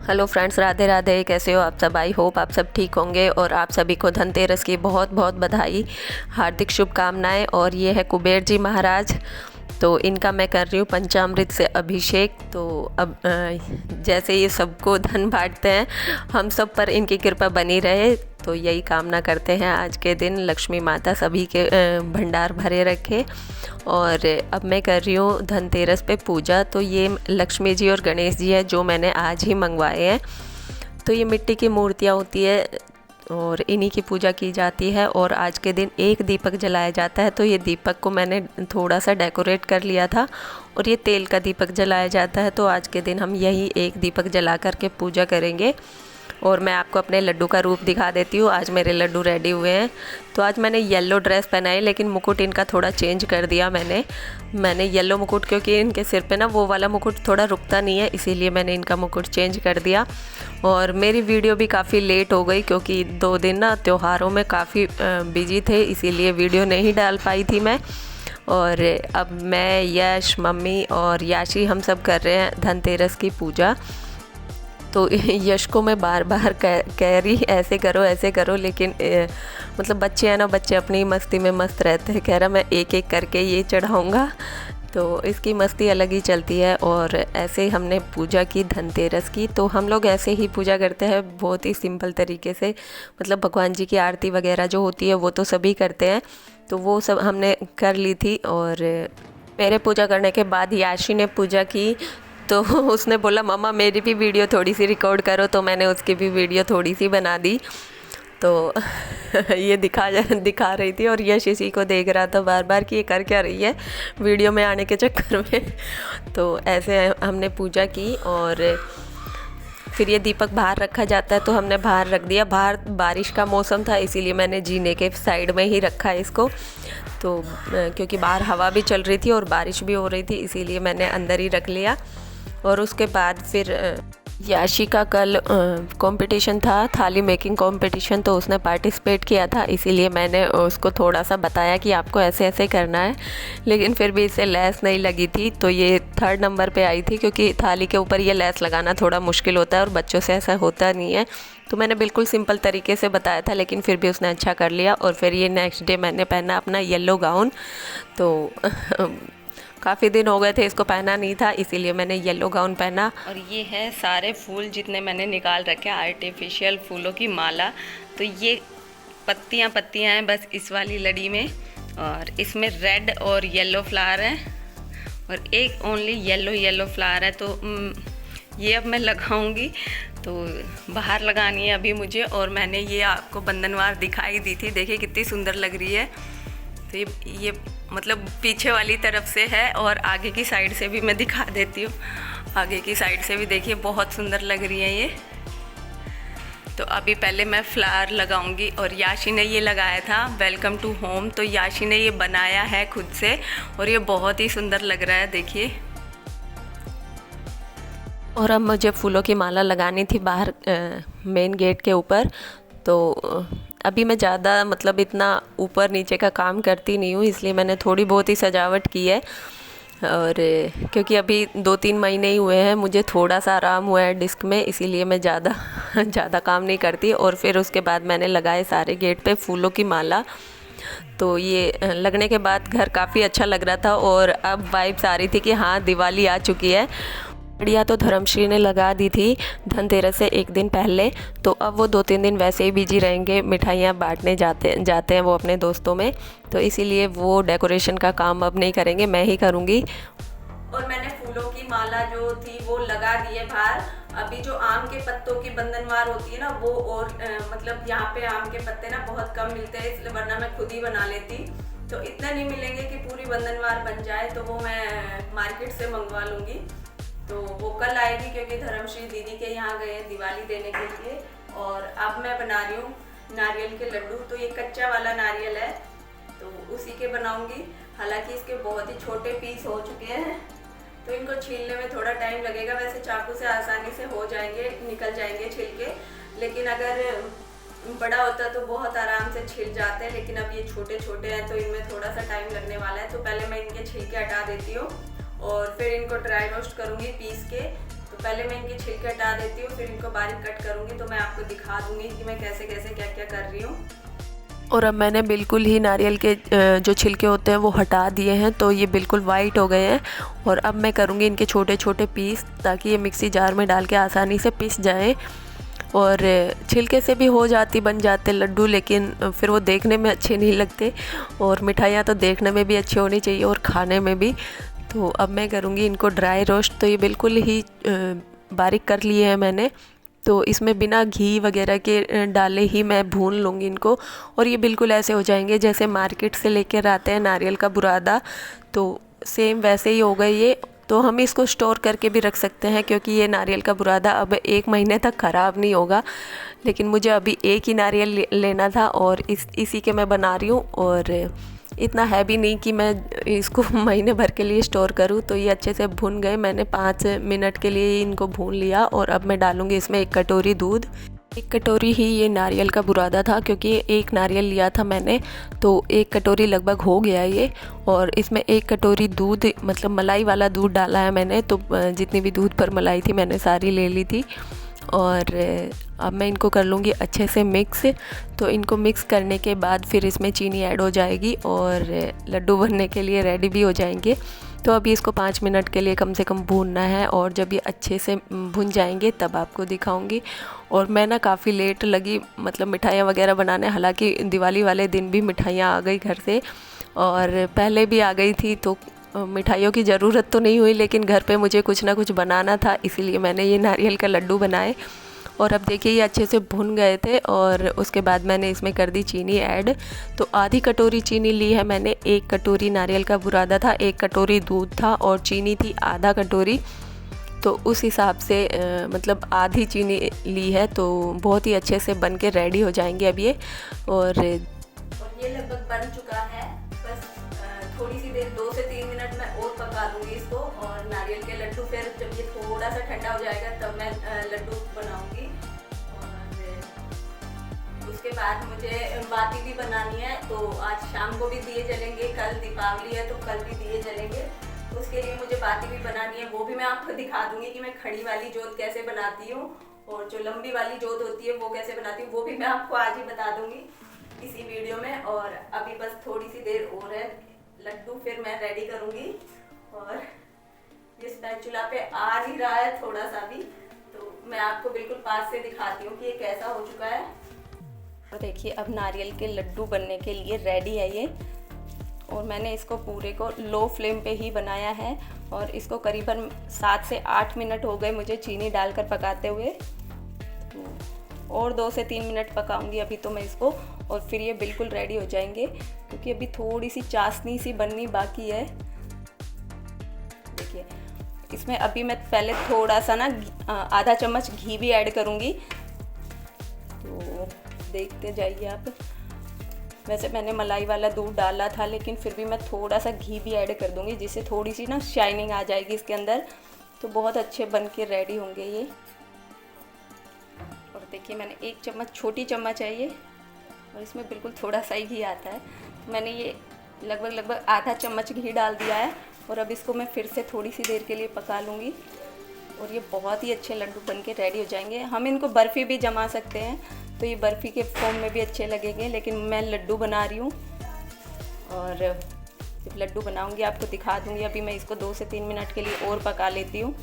Hello friends, Radhe Radhe. कैसे हो आप सब? आई होप आप सब ठीक होंगे और आप सभी को धनतेरस की बहुत बहुत बधाई, हार्दिक शुभकामनाएं। और ये है कुबेर जी महाराज, तो इनका मैं कर रही हूँ पंचामृत से अभिषेक। तो अब जैसे ये सबको धन बांटते हैं, हम सब पर इनकी कृपा बनी रहे, तो यही कामना करते हैं। आज के दिन लक्ष्मी माता सभी के भंडार भरे रखे। और अब मैं कर रही हूँ धनतेरस पे पूजा। तो ये लक्ष्मी जी और गणेश जी है जो मैंने आज ही मंगवाए हैं। तो ये मिट्टी की मूर्तियाँ होती है और इन्हीं की पूजा की जाती है। और आज के दिन एक दीपक जलाया जाता है। तो ये दीपक को मैंने थोड़ा सा डेकोरेट कर लिया था और ये तेल का दीपक जलाया जाता है। तो आज के दिन हम यही एक दीपक जला करके पूजा करेंगे। और मैं आपको अपने लड्डू का रूप दिखा देती हूँ। आज मेरे लड्डू रेडी हुए हैं। तो आज मैंने येलो ड्रेस पहना है, लेकिन मुकुट इनका थोड़ा चेंज कर दिया मैंने येलो मुकुट, क्योंकि इनके सिर पे ना वो वाला मुकुट थोड़ा रुकता नहीं है, इसीलिए मैंने इनका मुकुट चेंज कर दिया। और मेरी वीडियो भी काफ़ी लेट हो गई, क्योंकि 2 दिन ना त्योहारों में काफ़ी बिजी थे, इसीलिए वीडियो नहीं डाल पाई थी मैं। और अब मैं, यश, मम्मी और याशी हम सब कर रहे हैं धनतेरस की पूजा। तो यश को मैं बार बार कह रही ऐसे करो, लेकिन मतलब बच्चे हैं ना, बच्चे अपनी मस्ती में मस्त रहते हैं। कह रहा मैं एक एक करके ये चढ़ाऊँगा, तो इसकी मस्ती अलग ही चलती है। और ऐसे हमने पूजा की धनतेरस की। तो हम लोग ऐसे ही पूजा करते हैं, बहुत ही सिंपल तरीके से। मतलब भगवान जी की आरती वगैरह जो होती है वो तो सभी करते हैं, तो वो सब हमने कर ली थी। और मेरे पूजा करने के बाद याशी ने पूजा की, तो उसने बोला मम्मा मेरी भी वीडियो थोड़ी सी रिकॉर्ड करो, तो मैंने उसकी भी वीडियो थोड़ी सी बना दी। तो ये दिखा रही थी और यश इसी को देख रहा था बार बार कि ये कर क्या रही है वीडियो में आने के चक्कर में। तो ऐसे हमने पूजा की। और फिर ये दीपक बाहर रखा जाता है, तो हमने बाहर रख दिया। बाहर बारिश का मौसम था, इसीलिए मैंने जीने के साइड में ही रखा है इसको। तो क्योंकि बाहर हवा भी चल रही थी और बारिश भी हो रही थी, इसीलिए मैंने अंदर ही रख लिया। और उसके बाद फिर याशी का कल कंपटीशन था, थाली मेकिंग कंपटीशन, तो उसने पार्टिसिपेट किया था, इसीलिए मैंने उसको थोड़ा सा बताया कि आपको ऐसे ऐसे करना है। लेकिन फिर भी इसे लेस नहीं लगी थी, तो ये 3rd नंबर पे आई थी, क्योंकि थाली के ऊपर ये लेस लगाना थोड़ा मुश्किल होता है और बच्चों से ऐसा होता नहीं है। तो मैंने बिल्कुल सिंपल तरीके से बताया था, लेकिन फिर भी उसने अच्छा कर लिया। और फिर ये नेक्स्ट डे मैंने पहना अपना येलो गाउन। तो काफ़ी दिन हो गए थे इसको पहना नहीं था, इसीलिए मैंने येलो गाउन पहना। और ये है सारे फूल जितने मैंने निकाल रखे हैं, आर्टिफिशियल फूलों की माला। तो ये पत्तियां हैं बस इस वाली लड़ी में, और इसमें रेड और येलो फ्लावर है और एक ओनली येलो फ्लावर है। तो ये अब मैं लगाऊंगी, तो बाहर लगानी है अभी मुझे। और मैंने ये आपको बंधनवार दिखाई दी थी, देखिए कितनी सुंदर लग रही है। तो ये मतलब पीछे वाली तरफ से है, और आगे की साइड से भी मैं दिखा देती हूँ। आगे की साइड से भी देखिए बहुत सुंदर लग रही है ये। तो अभी पहले मैं फ्लावर लगाऊंगी। और याशी ने ये लगाया था वेलकम टू होम, तो याशी ने ये बनाया है खुद से और ये बहुत ही सुंदर लग रहा है, देखिए। और अब मुझे फूलों की माला लगानी थी बाहर मेन गेट के ऊपर। तो अभी मैं ज़्यादा मतलब इतना ऊपर नीचे का काम करती नहीं हूँ, इसलिए मैंने थोड़ी बहुत ही सजावट की है। और क्योंकि अभी 2-3 महीने ही हुए हैं, मुझे थोड़ा सा आराम हुआ है डिस्क में, इसीलिए मैं ज़्यादा काम नहीं करती। और फिर उसके बाद मैंने लगाए सारे गेट पे फूलों की माला। तो ये लगने के बाद घर काफ़ी अच्छा लग रहा था, और अब वाइब्स आ रही थी कि हाँ दिवाली आ चुकी है। बढ़िया। तो धर्मश्री ने लगा दी थी धनतेरस से एक दिन पहले, तो अब वो 2-3 दिन वैसे ही बिजी रहेंगे, मिठाइयाँ बांटने जाते हैं वो अपने दोस्तों में, तो इसीलिए वो डेकोरेशन का काम अब नहीं करेंगे, मैं ही करूँगी। और मैंने फूलों की माला जो थी वो लगा दी है बाहर। अभी जो आम के पत्तों की बंधनवार होती है ना, वो और मतलब यहाँ पे आम के पत्ते ना बहुत कम मिलते हैं, इसलिए वरना मैं खुद ही बना लेती। तो इतना नहीं मिलेंगे कि पूरी बंधनवार बन जाए, तो वो मैं मार्केट से मंगवा लूँगी। तो वो कल आएगी, क्योंकि धर्मश्री दीदी के यहाँ गए हैं दिवाली देने के लिए। और अब मैं बना रही हूँ नारियल के लड्डू। तो ये कच्चा वाला नारियल है, तो उसी के बनाऊंगी। हालांकि इसके बहुत ही छोटे पीस हो चुके हैं, तो इनको छीलने में थोड़ा टाइम लगेगा। वैसे चाकू से आसानी से हो जाएंगे, निकल जाएंगे छिलके, लेकिन अगर बड़ा होता तो बहुत आराम से छिल जाते हैं। लेकिन अब ये छोटे छोटे हैं, तो इनमें थोड़ा सा टाइम लगने वाला है। तो पहले मैं इनके छिलके हटा देती हूँ और फिर इनको ड्राई रोस्ट करूँगी पीस के। तो पहले मैं इनके छिलके हटा देती हूँ, फिर इनको बारीक कट करूँगी। तो मैं आपको दिखा दूँगी कि मैं कैसे कैसे क्या क्या कर रही हूँ। और अब मैंने बिल्कुल ही नारियल के जो छिलके होते हैं वो हटा दिए हैं, तो ये बिल्कुल वाइट हो गए हैं। और अब मैं करूँगी इनके छोटे छोटे पीस, ताकि ये मिक्सी जार में डाल के आसानी से पिस जाएं। और छिलके से भी हो जाती बन जाते लड्डू, लेकिन फिर वो देखने में अच्छे नहीं लगते। और मिठाइयाँ तो देखने में भी अच्छी होनी चाहिए और खाने में भी। तो अब मैं करूँगी इनको ड्राई रोस्ट। तो ये बिल्कुल ही बारीक कर लिए हैं मैंने। तो इसमें बिना घी वगैरह के डाले ही मैं भून लूँगी इनको। और ये बिल्कुल ऐसे हो जाएंगे जैसे मार्केट से लेकर आते हैं नारियल का बुरादा, तो सेम वैसे ही हो गए ये। तो हम इसको स्टोर करके भी रख सकते हैं, क्योंकि ये नारियल का बुरादा अब 1 महीने तक ख़राब नहीं होगा। लेकिन मुझे अभी एक ही नारियल लेना था और इसी के मैं बना रही हूँ। और इतना है भी नहीं कि मैं इसको महीने भर के लिए स्टोर करूँ। तो ये अच्छे से भुन गए, मैंने 5 मिनट के लिए इनको भून लिया। और अब मैं डालूँगी इसमें 1 कटोरी दूध। 1 कटोरी ही ये नारियल का बुरादा था, क्योंकि 1 नारियल लिया था मैंने, तो 1 कटोरी लगभग हो गया ये। और इसमें 1 कटोरी दूध, मतलब मलाई वाला दूध डाला है मैंने। तो जितनी भी दूध पर मलाई थी मैंने सारी ले ली थी। और अब मैं इनको कर लूँगी अच्छे से मिक्स। तो इनको मिक्स करने के बाद फिर इसमें चीनी ऐड हो जाएगी और लड्डू बनने के लिए रेडी भी हो जाएंगे। तो अभी इसको 5 मिनट के लिए कम से कम भूनना है, और जब ये अच्छे से भुन जाएंगे तब आपको दिखाऊंगी। और मैं ना काफ़ी लेट लगी, मतलब मिठाइयाँ वगैरह बनाने। हालांकि दिवाली वाले दिन भी मिठाइयाँ आ गई घर से, और पहले भी आ गई थी, तो मिठाइयों की ज़रूरत तो नहीं हुई। लेकिन घर पे मुझे कुछ ना कुछ बनाना था, इसीलिए मैंने ये नारियल का लड्डू बनाए। और अब देखिए ये अच्छे से भुन गए थे, और उसके बाद मैंने इसमें कर दी चीनी ऐड। तो आधी कटोरी चीनी ली है मैंने। 1 कटोरी नारियल का बुरादा था, 1 कटोरी दूध था, और चीनी थी आधा कटोरी। तो उस हिसाब से मतलब आधी चीनी ली है। तो बहुत ही अच्छे से बन के रेडी हो जाएंगे अब ये। और ये लगभग बन चुका है। बस थोड़ी सी देर 2 से 3 मिनट मैं और पका लूँगी इसको। और नारियल के लड्डू फिर जब ये थोड़ा सा ठंडा हो जाएगा तब मैं लड्डू बनाऊँगी। और उसके बाद मुझे बाती भी बनानी है। तो आज शाम को भी दिए जलेंगे, कल दीपावली है तो कल भी दिए जलेंगे। तो उसके लिए मुझे बाती भी बनानी है। वो भी मैं आपको दिखा दूँगी कि मैं खड़ी वाली जोत कैसे बनाती हूँ, और जो लंबी वाली जोत होती है वो कैसे बनाती हूँ, वो भी मैं आपको आज ही बता दूँगी इसी वीडियो में। और अभी बस थोड़ी सी देर और है, लड्डू फिर मैं रेडी करूँगी। और ये स्पैचुला पे आ नहीं रहा है थोड़ा सा भी, तो मैं आपको बिल्कुल पास से दिखाती हूँ कि ये कैसा हो चुका है। और देखिए अब नारियल के लड्डू बनने के लिए रेडी है ये। और मैंने इसको पूरे को लो फ्लेम पे ही बनाया है। और इसको करीबन 7 से 8 मिनट हो गए मुझे चीनी डालकर पकाते हुए। और 2 से 3 मिनट पकाऊंगी अभी तो मैं इसको, और फिर ये बिल्कुल रेडी हो जाएंगे। क्योंकि अभी थोड़ी सी चाशनी सी बननी बाकी है। देखिए इसमें अभी मैं पहले थोड़ा सा ना आधा चम्मच घी भी ऐड करूँगी। तो देखते जाइए आप। वैसे मैंने मलाई वाला दूध डाला था, लेकिन फिर भी मैं थोड़ा सा घी भी ऐड कर दूँगी, जिससे थोड़ी सी ना शाइनिंग आ जाएगी इसके अंदर। तो बहुत अच्छे बन के रेडी होंगे ये। और देखिए मैंने 1 चम्मच, छोटी चम्मच है ये, और इसमें बिल्कुल थोड़ा सा ही घी आता है। मैंने ये लगभग आधा चम्मच घी डाल दिया है। और अब इसको मैं फिर से थोड़ी सी देर के लिए पका लूँगी। और ये बहुत ही अच्छे लड्डू बन के रेडी हो जाएंगे। हम इनको बर्फ़ी भी जमा सकते हैं, तो ये बर्फ़ी के फॉर्म में भी अच्छे लगेंगे, लेकिन मैं लड्डू बना रही हूँ। और जब लड्डू बनाऊँगी आपको दिखा दूँगी। अभी मैं इसको 2 से 3 मिनट के लिए और पका लेती हूँ।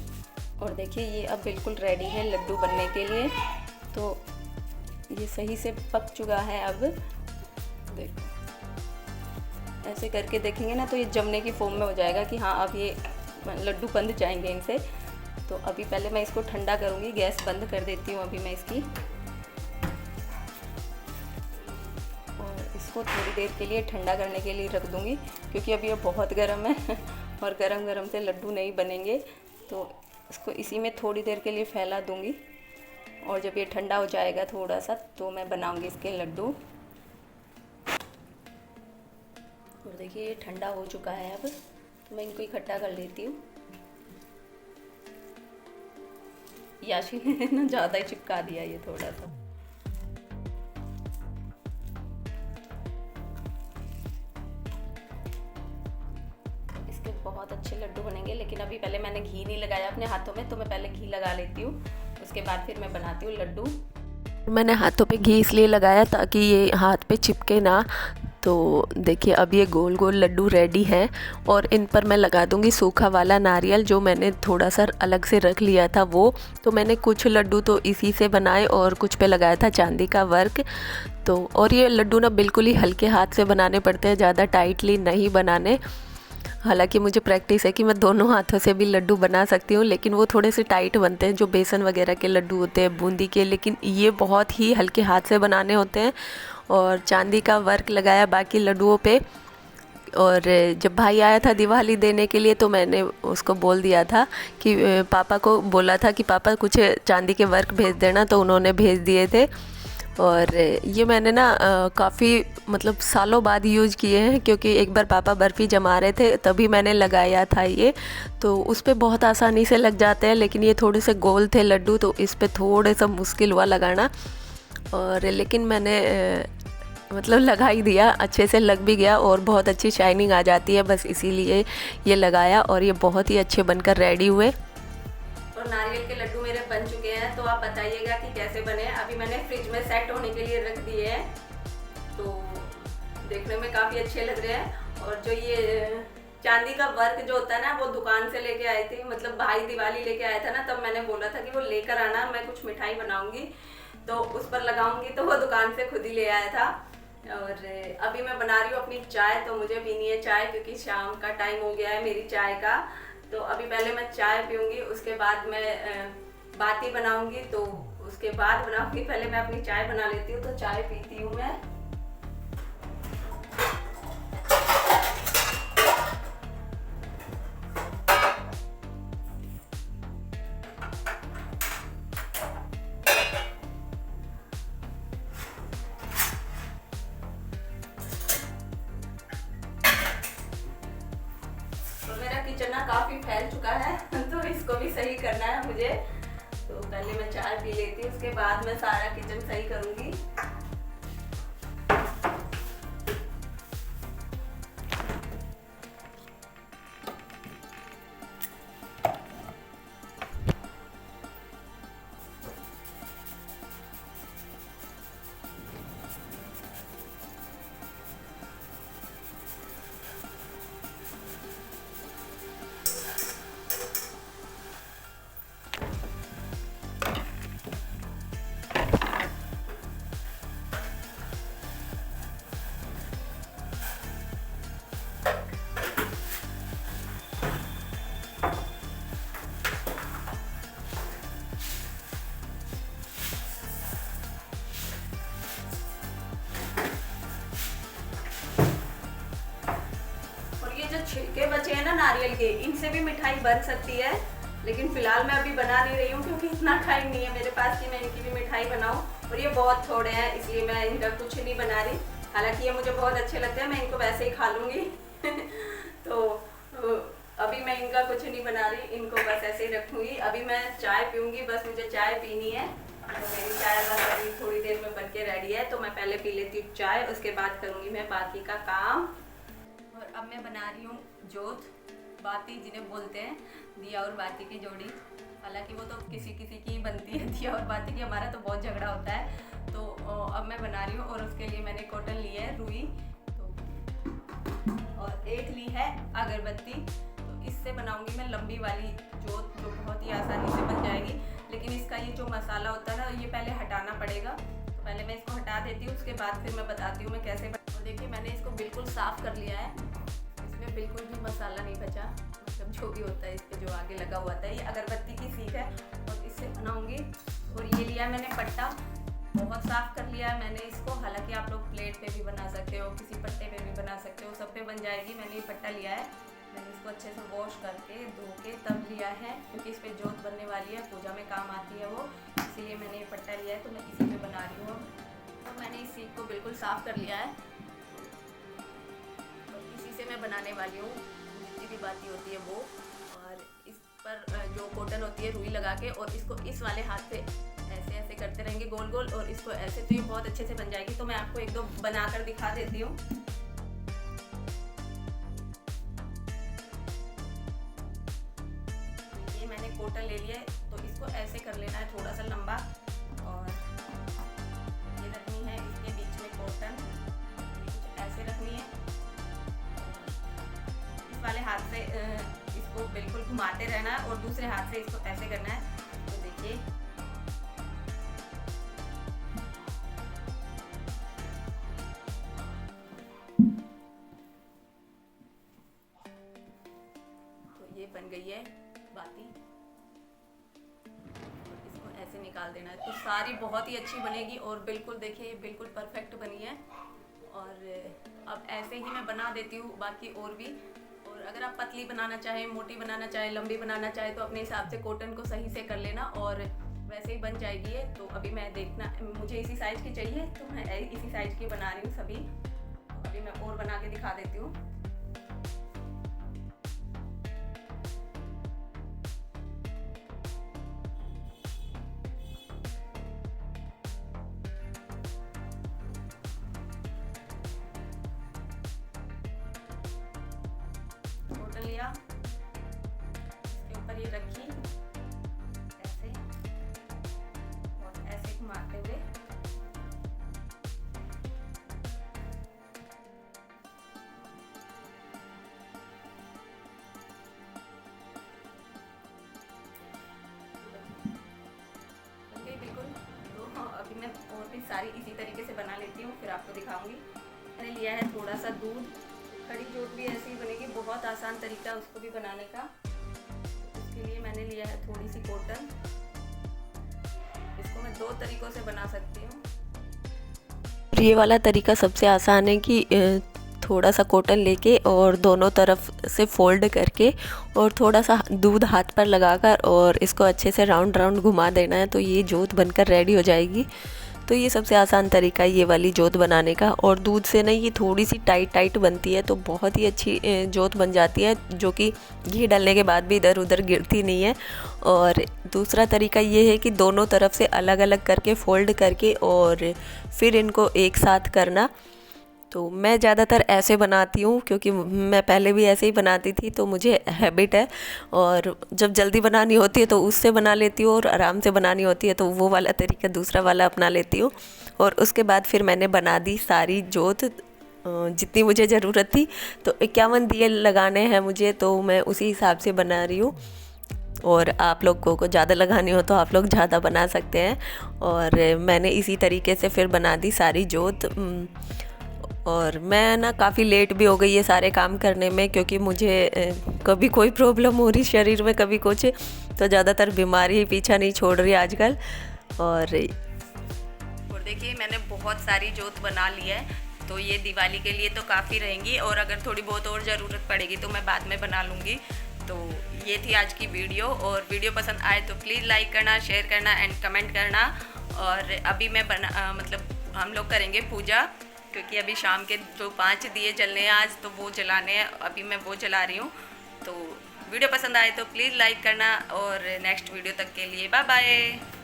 और देखिए ये अब बिल्कुल रेडी है लड्डू बनने के लिए। तो ये सही से पक चुका है। अब देखो ऐसे करके देखेंगे ना, तो ये जमने की फॉर्म में हो जाएगा कि हाँ अब ये लड्डू बंध जाएंगे इनसे। तो अभी पहले मैं इसको ठंडा करूँगी। गैस बंद कर देती हूँ अभी मैं इसकी। और इसको थोड़ी देर के लिए ठंडा करने के लिए रख दूँगी, क्योंकि अभी ये बहुत गर्म है और गरम गरम से लड्डू नहीं बनेंगे। तो इसको इसी में थोड़ी देर के लिए फैला दूँगी। और जब ये ठंडा हो जाएगा थोड़ा सा, तो मैं बनाऊँगी इसके लड्डू। और देखिए ये ठंडा हो चुका है अब, तो मैं इनको इकट्ठा कर लेती हूँ। याशी ने ना ज़्यादा ही चिपका दिया ये थोड़ा सा। इसके बहुत अच्छे लड्डू बनेंगे। लेकिन अभी पहले मैंने घी नहीं लगाया अपने हाथों में, तो मैं पहले घी लगा लेती हूँ, उसके बाद फिर मैं बनाती हूँ लड्डू। मैंने हाथों पे घी इसलिए लगाया ताकि ये हाथ पे चिपके ना। तो देखिए अब ये गोल गोल लड्डू रेडी हैं और इन पर मैं लगा दूंगी सूखा वाला नारियल, जो मैंने थोड़ा सा अलग से रख लिया था वो। तो मैंने कुछ लड्डू तो इसी से बनाए और कुछ पे लगाया था चांदी का वर्क। तो और ये लड्डू ना बिल्कुल ही हल्के हाथ से बनाने पड़ते हैं, ज़्यादा टाइटली नहीं बनाने। हालांकि मुझे प्रैक्टिस है कि मैं दोनों हाथों से भी लड्डू बना सकती हूँ, लेकिन वो थोड़े से टाइट बनते हैं जो बेसन वगैरह के लड्डू होते हैं बूंदी के। लेकिन ये बहुत ही हल्के हाथ से बनाने होते हैं। और चांदी का वर्क लगाया बाकी लड्डुओं पे। और जब भाई आया था दिवाली देने के लिए, तो मैंने उसको बोल दिया था कि पापा को बोला था कि पापा कुछ चांदी के वर्क भेज देना, तो उन्होंने भेज दिए थे। और ये मैंने ना काफ़ी मतलब सालों बाद यूज़ किए हैं, क्योंकि एक बार पापा बर्फ़ी जमा रहे थे तभी मैंने लगाया था ये। तो उस पर बहुत आसानी से लग जाते हैं, लेकिन ये थोड़े से गोल थे लड्डू, तो इस पर थोड़े सा मुश्किल हुआ लगाना। और लेकिन मैंने मतलब लगा ही दिया, अच्छे से लग भी गया और बहुत अच्छी शाइनिंग आ जाती है, बस इसीलिए ये लगाया। और ये बहुत ही अच्छे बनकर रेडी हुए। तो नारियल के लड्डू मेरे बन चुके हैं, तो आप बताइएगा कि कैसे बने। अभी मैंने फ्रिज में सेट होने के लिए रख दिए हैं, तो देखने में काफ़ी अच्छे लग रहे हैं। और जो ये चांदी का वर्क जो होता है ना, वो दुकान से लेके आई थी, मतलब भाई दिवाली लेके आया था ना, तब मैंने बोला था कि वो लेकर आना, मैं कुछ मिठाई बनाऊंगी तो उस पर लगाऊंगी, तो वो दुकान से खुद ही ले आया था। और अभी मैं बना रही हूँ अपनी चाय, तो मुझे पीनी है चाय, क्योंकि शाम का टाइम हो गया है मेरी चाय का। तो अभी पहले मैं चाय पीऊँगी, उसके बाद मैं बाती बनाऊँगी, तो उसके बाद बनाऊँगी। पहले मैं अपनी चाय बना लेती हूँ, तो चाय पीती हूँ मैं। किचन ना काफ़ी फैल चुका है, तो इसको भी सही करना है मुझे। तो पहले मैं चाय पी लेती हूँ, उसके बाद मैं सारा किचन सही करूँगी। छिलके बचे हैं ना नारियल के, इनसे भी मिठाई बन सकती है, लेकिन फिलहाल मैं अभी बना नहीं रही हूँ, क्योंकि इतना टाइम नहीं है मेरे पास कि मैं इनकी भी मिठाई बनाऊँ। और ये बहुत थोड़े हैं, इसलिए मैं इनका कुछ नहीं बना रही। हालांकि ये मुझे बहुत अच्छे लगते हैं, मैं इनको वैसे ही खा लूँगी। तो अभी मैं इनका कुछ नहीं बना रही, इनको बस ऐसे ही रखूँगी। अभी मैं चाय पीऊँगी, बस मुझे चाय पीनी है। तो मेरी चाय बस अभी थोड़ी देर में बन के रेडी है, तो मैं पहले पी लेती हूँ चाय, उसके बाद करूँगी मैं बाकी का काम। और अब मैं बना रही हूँ जोत, बाती जिन्हें बोलते हैं, दिया और बाती की जोड़ी। हालांकि वो तो किसी किसी की बनती है दिया और बाती की, हमारा तो बहुत झगड़ा होता है। तो अब मैं बना रही हूँ, और उसके लिए मैंने कॉटन ली है रुई, तो और एक ली है अगरबत्ती। तो इससे बनाऊँगी मैं लंबी वाली जोत, जो बहुत ही आसानी से बन जाएगी। लेकिन इसका ये जो मसाला होता है ना, ये पहले हटाना पड़ेगा। तो पहले मैं इसको हटा देती हूँ, उसके बाद फिर मैं बताती हूँ मैं कैसे। देखिए मैंने इसको बिल्कुल साफ़ कर लिया है, इसमें बिल्कुल भी मसाला नहीं बचा, मतलब जो भी होता है इस पे जो आगे लगा हुआ था। ये अगरबत्ती की सीख है और इससे बनाऊंगी। और ये लिया मैंने पट्टा, बहुत साफ़ कर लिया है मैंने इसको। हालांकि आप लोग प्लेट पे भी बना सकते हो, किसी पट्टे पे भी बना सकते हो, सब पे बन जाएगी। मैंने ये पट्टा लिया है, मैंने इसको अच्छे से वॉश करके धो के तब लिया है, क्योंकि इस पर जोत बनने वाली है, पूजा में काम आती है वो, इसीलिए मैंने ये पट्टा लिया है। तो मैं इसी पे बना रही हूँ। तो मैंने इस सीख को बिल्कुल साफ़ कर लिया है, से मैं बनाने वाली हूँ जितनी भी बाती होती है वो। और इस पर जो कॉटन होती है रुई लगा के, और इसको इस वाले हाथ से ऐसे ऐसे करते रहेंगे गोल गोल, और इसको ऐसे, तो ये बहुत अच्छे से बन जाएगी। तो मैं आपको एक दो बनाकर दिखा देती हूँ। कॉटन ले लिया है, तो इसको ऐसे कर लेना है थोड़ा सा लंबा, और ये रखनी है इसके बीच में कॉटन, कुछ ऐसे रखनी है। इस वाले हाथ से इसको बिल्कुल घुमाते रहना है और दूसरे हाथ से इसको ऐसे करना है। तो देखिए ये बन गई है बाती, इसको ऐसे निकाल देना है। तो सारी बहुत ही अच्छी बनेगी और बिल्कुल देखिए बिल्कुल परफेक्ट बनी है। और अब ऐसे ही मैं बना देती हूँ बाकी और भी। और अगर आप पतली बनाना चाहें, मोटी बनाना चाहें, लंबी बनाना चाहें, तो अपने हिसाब से कॉटन को सही से कर लेना और वैसे ही बन जाएगी ये। तो अभी मैं देखना, मुझे इसी साइज़ की चाहिए तो मैं इसी साइज़ की बना रही हूँ सभी। तो अभी मैं और बना के दिखा देती हूँ। कॉटन लिया, इसके ऊपर ये रखी ऐसे और ऐसे घुमाते हुए बिल्कुल। तो अभी मैं और भी सारी इसी तरीके से बना लेती हूँ, फिर आपको दिखाऊंगी। मैंने लिया है थोड़ा सा दूध, कड़ी जोत भी ऐसे ही बनेगी, बहुत आसान तरीका है उसको भी बनाने का। उसके लिए मैंने लिया है थोड़ी सी कॉटन, इसको मैं 2 तरीक़ों से बना सकती हूँ। ये वाला तरीका सबसे आसान है कि थोड़ा सा कॉटन लेके और दोनों तरफ से फोल्ड करके और थोड़ा सा दूध हाथ पर लगाकर और इसको अच्छे से राउंड राउंड घुमा देना है, तो ये जोत बनकर रेडी हो जाएगी। तो ये सबसे आसान तरीका है ये वाली जोत बनाने का। और दूध से ना ये थोड़ी सी टाइट बनती है, तो बहुत ही अच्छी जोत बन जाती है, जो कि घी डालने के बाद भी इधर उधर गिरती नहीं है। और दूसरा तरीका ये है कि दोनों तरफ से अलग अलग करके फोल्ड करके और फिर इनको एक साथ करना। तो मैं ज़्यादातर ऐसे बनाती हूँ क्योंकि मैं पहले भी ऐसे ही बनाती थी, तो मुझे हैबिट है। और जब जल्दी बनानी होती है तो उससे बना लेती हूँ, और आराम से बनानी होती है तो वो वाला तरीका दूसरा वाला अपना लेती हूँ। और उसके बाद फिर मैंने बना दी सारी जोत जितनी मुझे ज़रूरत थी। तो 51 दिए लगाने हैं मुझे, तो मैं उसी हिसाब से बना रही हूँ। और आप लोगों को ज़्यादा लगानी हो तो आप लोग ज़्यादा बना सकते हैं। और मैंने इसी तरीके से फिर बना दी सारी जोत। और मैं ना काफ़ी लेट भी हो गई ये सारे काम करने में, क्योंकि मुझे कभी कोई प्रॉब्लम हो रही शरीर में, कभी कुछ, तो ज़्यादातर बीमारी ही पीछा नहीं छोड़ रही आजकल। और देखिए मैंने बहुत सारी जोत बना ली है, तो ये दिवाली के लिए तो काफ़ी रहेंगी, और अगर थोड़ी बहुत और ज़रूरत पड़ेगी तो मैं बाद में बना लूँगी। तो ये थी आज की वीडियो, और वीडियो पसंद आए तो प्लीज़ लाइक करना, शेयर करना एंड कमेंट करना। और अभी मैं हम लोग करेंगे पूजा, क्योंकि अभी शाम के जो 5 दिए जलने हैं आज, तो वो जलाने हैं, अभी मैं वो जला रही हूँ। तो वीडियो पसंद आए तो प्लीज़ लाइक करना, और नेक्स्ट वीडियो तक के लिए बाय बाय।